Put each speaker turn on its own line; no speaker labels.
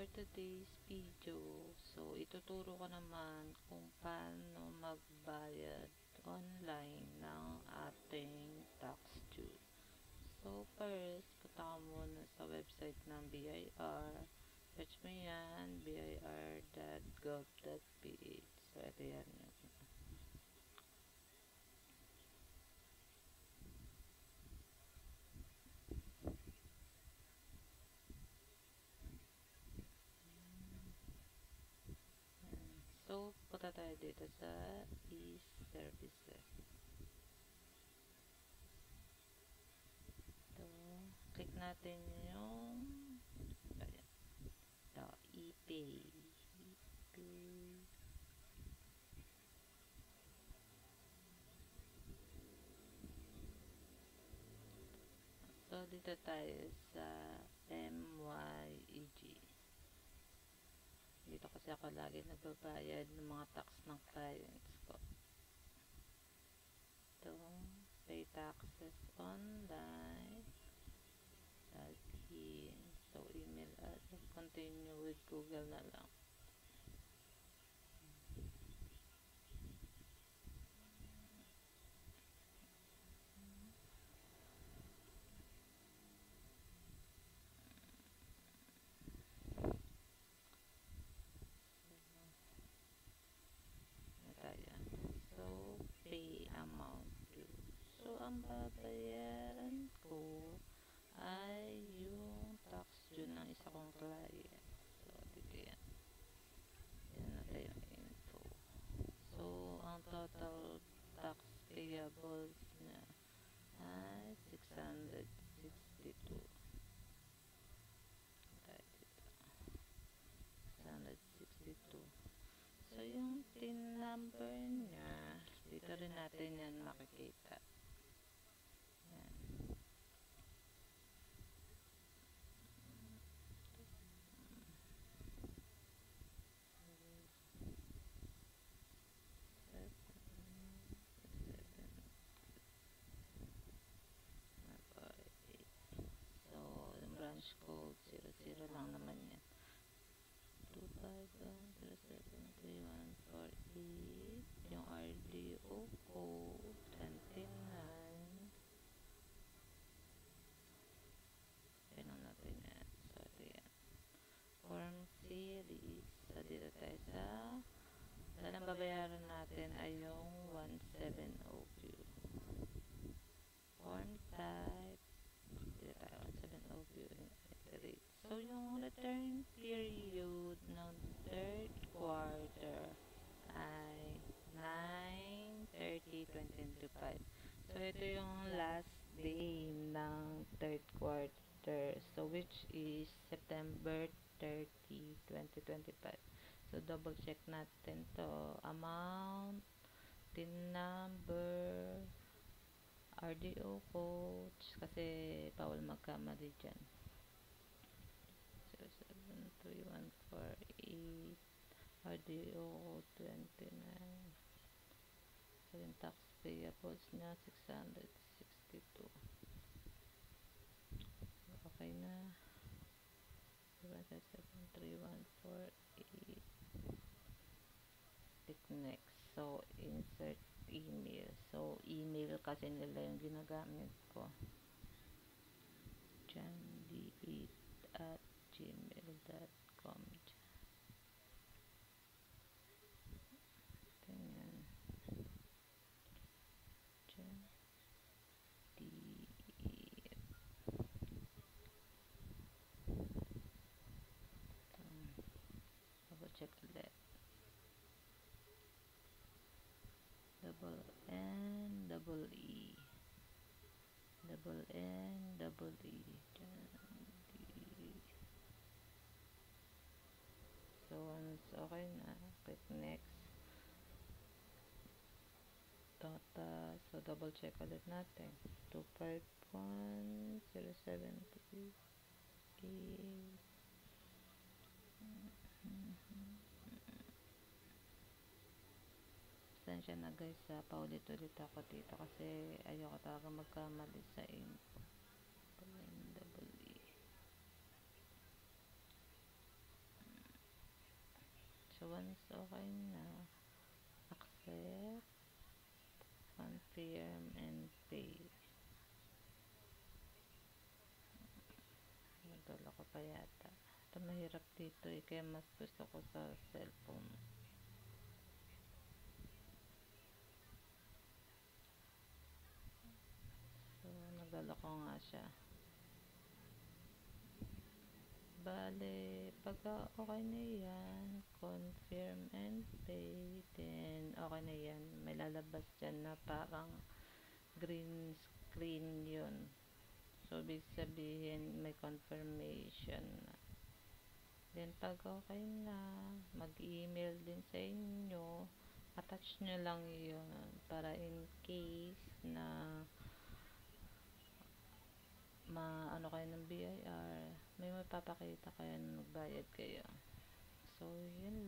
for today's video, so ituturo ko naman kung paano magbayad online ng ating tax due. So first, punta ka muna sa website ng BIR. Search mo yan, bir.gov.ph. So ito yan yung so, punta tayo dito sa e-services. Ito, click natin yung ayan, ito, e-pay. So, dito tayo sa MYEG. Dito kasi ako lagi nagbabayad ng mga tax ng clients ko. Ito, pay taxes online. Login. So, email address. Continue with Google na lang. So, pay amount due. So, ang babayaran ko ay yung tax due ng isa kong client. So, dito yan. Yan natin yung info. So, ang total tax payables niya ay 662. Tayo dito. 662. So, yung TIN number niya, dito rin natin yan makikita. Yan. So, yung branch code 00 lang naman yan. 251073148. Yung RDO code 29. Yan natin yan. So, ito yan. Form series. So, dito tayo sa ang babayaran natin ay yung 170Q. Form type. Dito tayo 170Q. So, yung return period ng third quarter ay 9/30/2025. So, ito yung last day ng third quarter. So, which is September 30, 2025. So, double check natin to. Amount, TIN number, RDO codes, kasi bawal magkamali dyan. 073148, RDO code 29. So, yung tax payables niya, 662. Okay na. 073148. Click next. So, insert email. So, email kasi nila yung ginagamit ko. janD8@gmail.com. Ganyan. janD8. Double check ulit. Double N, double E. Double N, double E. So, once okay na, click next. Total. So, double check ulit natin. 2510738. Pasensya na guys, paulit-ulit ako dito kasi ayoko talaga magkamali sa info. So, once okay na, accept, confirm, and pay. Nadala ko pa yata. Ito mahirap dito eh, kaya mas gusto ko sa cellphone. So, nadala ko nga siya. Bale, pagka okay na yan, confirm and pay, then okay na yan. May lalabas dyan na parang green screen yun. So, ibig sabihin, may confirmation na. Then, pag okay na, mag-email din sa inyo. Attach nyo lang yun para in case na ano kayo ng BIR, may mapapakita kayo na nagbayad kayo. So, yun